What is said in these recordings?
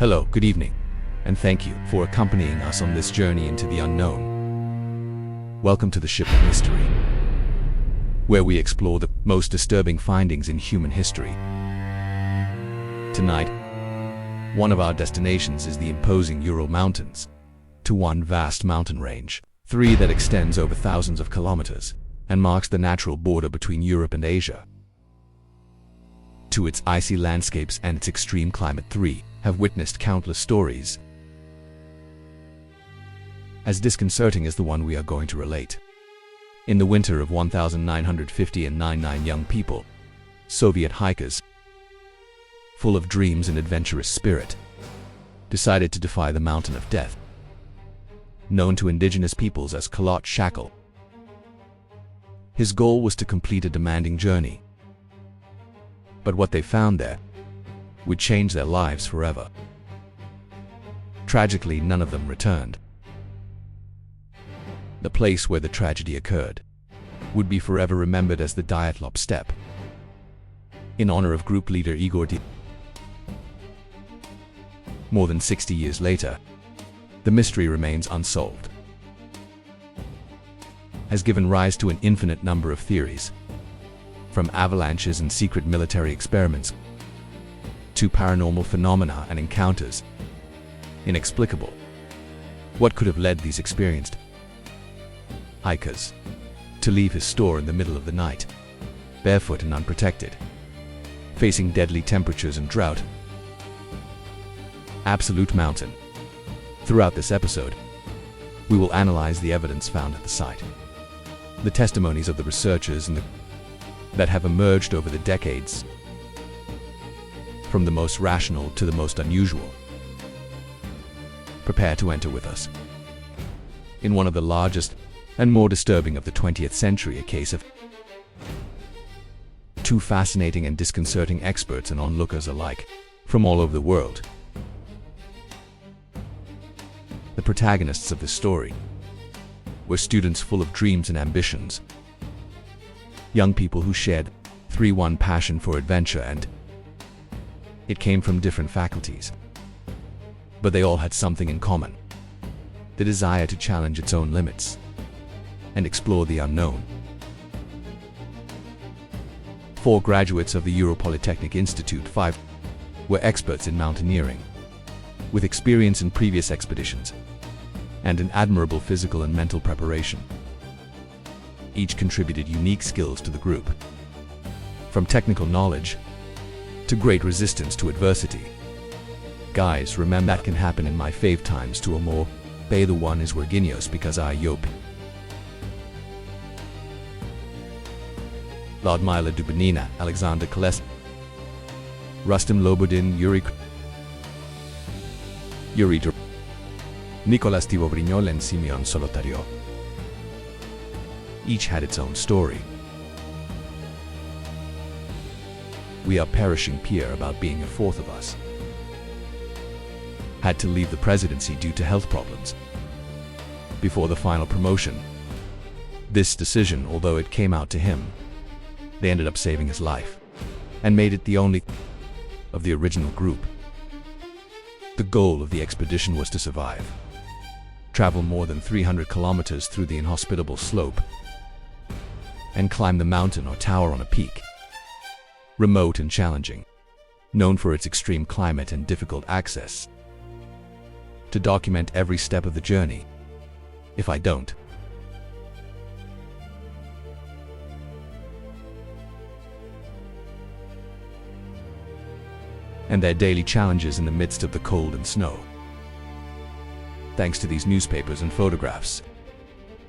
Hello, good evening, and thank you for accompanying us on this journey into the unknown. Welcome to the Ship of Mystery, where we explore the most disturbing findings in human history. Tonight, one of our destinations is the imposing Ural Mountains, to one vast mountain range, three that extends over thousands of kilometers and marks the natural border between Europe and Asia. To its icy landscapes and its extreme climate, three have witnessed countless stories as disconcerting as the one we are going to relate. In the winter of 1950 and 99 young people, Soviet hikers, full of dreams and adventurous spirit, decided to defy the mountain of death, known to indigenous peoples as Kalat Shakal. His goal was to complete a demanding journey, but what they found there would change their lives forever. Tragically, none of them returned. The place where the tragedy occurred would be forever remembered as the Dyatlov steppe, in honor of group leader Igor Dyatlov. More than 60 years later, the mystery remains unsolved, has given rise to an infinite number of theories, from avalanches and secret military experiments to paranormal phenomena and encounters. Inexplicable. What could have led these experienced hikers to leave his store in the middle of the night, barefoot and unprotected, facing deadly temperatures and drought? Absolute Mountain. Throughout this episode, we will analyze the evidence found at the site, the testimonies of the researchers that have emerged over the decades, from the most rational to the most unusual. Prepare to enter with us in one of the largest and more disturbing of the 20th century, a case of two fascinating and disconcerting experts and onlookers alike from all over the world. The protagonists of this story were students full of dreams and ambitions, young people who shared 3-1 passion for adventure, and it came from different faculties, but they all had something in common: the desire to challenge its own limits and explore the unknown. 4 graduates of the Ural Polytechnic Institute, 5 were experts in mountaineering, with experience in previous expeditions and an admirable physical and mental preparation. Each contributed unique skills to the group, from technical knowledge to great resistance to adversity. Guys, remember that can happen in my fave times to a more bay the one is Virginios because I yop. Ludmila Dubanina, Alexander Koles, Rustem Lobodin, Yuri Nicolas Tivobrignol and Simeon Solotario. Each had its own story. We are perishing Pierre, about being a fourth of us, had to leave the presidency due to health problems before the final promotion. This decision, although it came out to him, they ended up saving his life and made it the only of the original group. The goal of the expedition was to survive, travel more than 300 kilometers through the inhospitable slope, and climb the mountain or tower on a peak, remote and challenging, known for its extreme climate and difficult access. To document every step of the journey, if I don't, and their daily challenges in the midst of the cold and snow. Thanks to these newspapers and photographs,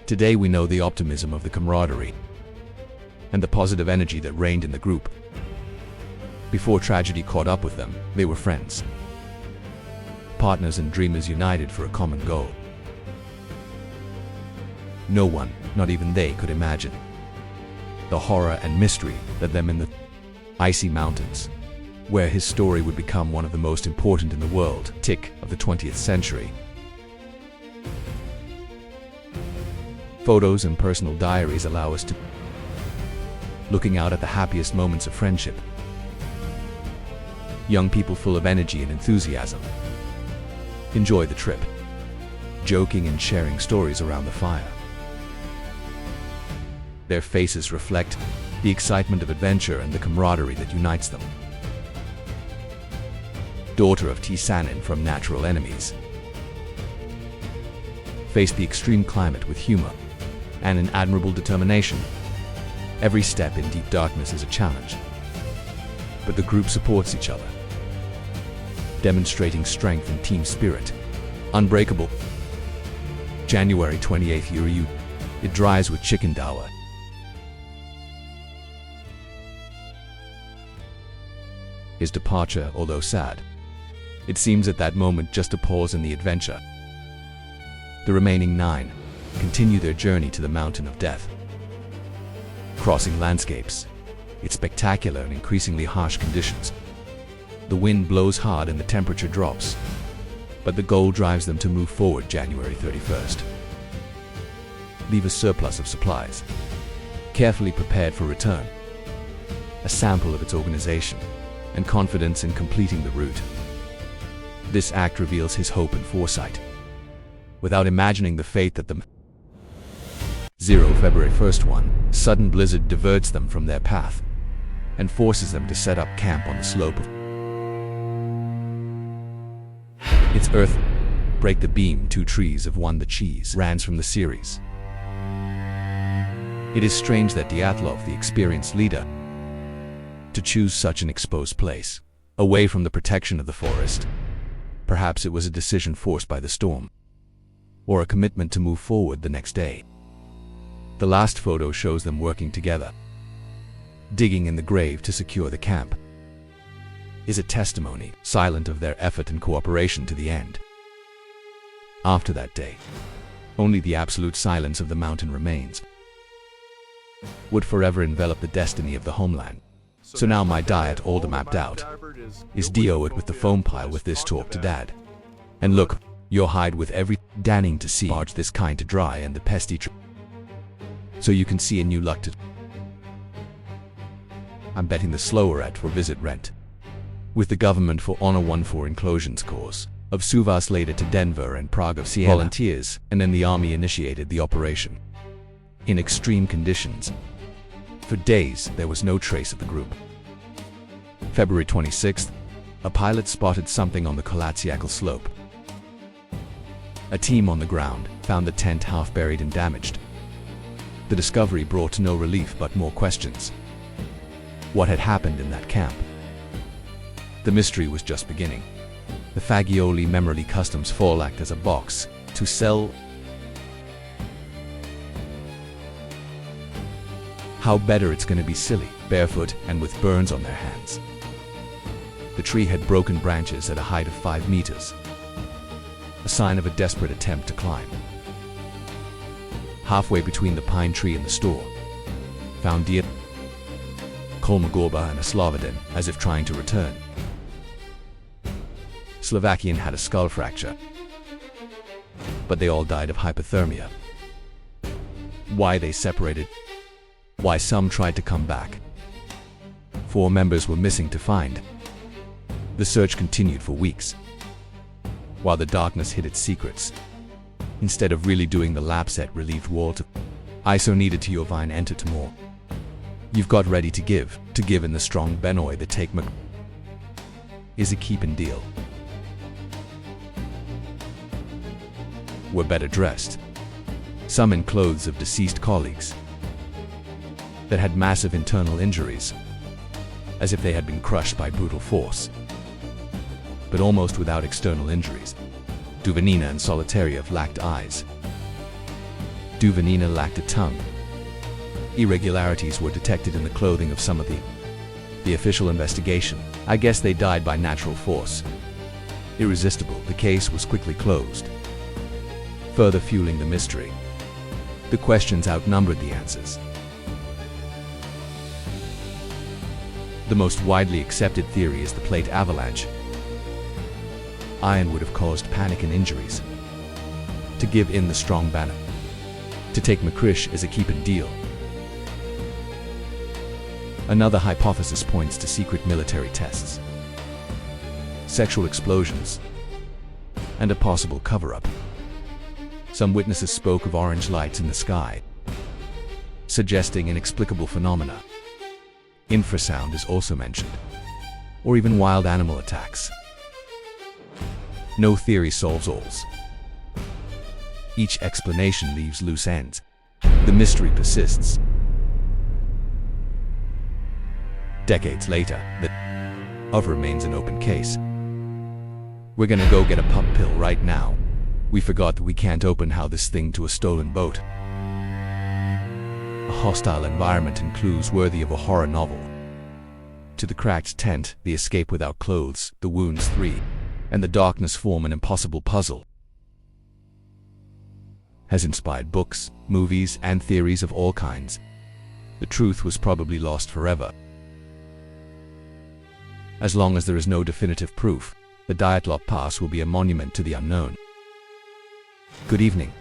today we know the optimism of the camaraderie and the positive energy that reigned in the group. Before tragedy caught up with them, they were friends, partners and dreamers united for a common goal. No one, not even they, could imagine the horror and mystery that led them in the icy mountains, where his story would become one of the most important in the world of the 20th century. Photos and personal diaries allow us to looking out at the happiest moments of friendship, young people full of energy and enthusiasm. Enjoy the trip, joking and sharing stories around the fire. Their faces reflect the excitement of adventure and the camaraderie that unites them. Daughter of Tisanin from natural enemies, faced the extreme climate with humor and an admirable determination. Every step in deep darkness is a challenge, but the group supports each other, demonstrating strength and team spirit. Unbreakable. January 28th, Uriu. It dries with chicken dawa. His departure, although sad, it seems at that moment just a pause in the adventure. The remaining 9 continue their journey to the Mountain of Death. Crossing landscapes, it's spectacular and increasingly harsh conditions. The wind blows hard and the temperature drops, but the goal drives them to move forward. January 31st. Leave a surplus of supplies, carefully prepared for return. A sample of its organization and confidence in completing the route. This act reveals his hope and foresight, without imagining the fate that the 0 February 1st. One sudden blizzard diverts them from their path and forces them to set up camp on the slope of its earth. Break the beam. 2 trees have won the cheese. Rans from the series. It is strange that Dyatlov, the experienced leader, to choose such an exposed place, away from the protection of the forest. Perhaps it was a decision forced by the storm, or a commitment to move forward the next day. The last photo shows them working together, digging in the grave to secure the camp. Is a testimony, silent, of their effort and cooperation to the end. After that day, only the absolute silence of the mountain remains, would forever envelop the destiny of the homeland. So now my diet all mapped out is do it with the foam pile with this talk to dad. And look, your hide with every danning to see barge this kind to dry and the pesty so you can see a new luck to. I'm betting the slower at for visit rent. With the government for honor 1 inclusions course of Suvas later to Denver and Prague of Siena volunteers, and then the army initiated the operation. In extreme conditions. For days, there was no trace of the group. February 26th, a pilot spotted something on the Kolatsiakal slope. A team on the ground found the tent half buried and damaged. The discovery brought no relief but more questions. What had happened in that camp? The mystery was just beginning. The Fagioli Memorly Customs Fall act as a box to sell. How better it's gonna be silly, barefoot and with burns on their hands. The tree had broken branches at a height of 5 meters, a sign of a desperate attempt to climb. Halfway between the pine tree and the store, found Dyatlov, Kolmogorba and a Slovaden, as if trying to return. Slovakian had a skull fracture, but they all died of hypothermia. Why they separated? Why some tried to come back? 4 members were missing to find. The search continued for weeks, while the darkness hid its secrets. Instead of really doing the lab set relieved Walter, ISO needed to Jovine enter to more. You've got ready to give in the strong Benoy the take is a keepin' deal. Were better dressed, some in clothes of deceased colleagues that had massive internal injuries, as if they had been crushed by brutal force, but almost without external injuries. Duvanina and Solitariev lacked eyes. Duvanina lacked a tongue. Irregularities were detected in the clothing of some of the official investigation. I guess they died by natural force. Irresistible, the case was quickly closed, further fueling the mystery. The questions outnumbered the answers. The most widely accepted theory is the plate avalanche. Iron would have caused panic and injuries. To give in the strong banner. To take Makrish is a keep-it deal. Another hypothesis points to secret military tests. sexual explosions, and a possible cover-up. Some witnesses spoke of orange lights in the sky, suggesting inexplicable phenomena. Infrasound is also mentioned, or even wild animal attacks. No theory solves all. Each explanation leaves loose ends. The mystery persists. Decades later, the remains an open case. We're gonna go get a pop pill right now. We forgot that we can't open how this thing to a stolen boat. A hostile environment and clues worthy of a horror novel. To the cracked tent, the escape without clothes, the wounds 3, and the darkness form an impossible puzzle. Has inspired books, movies, and theories of all kinds. The truth was probably lost forever. As long as there is no definitive proof, the Dyatlov Pass will be a monument to the unknown. Good evening.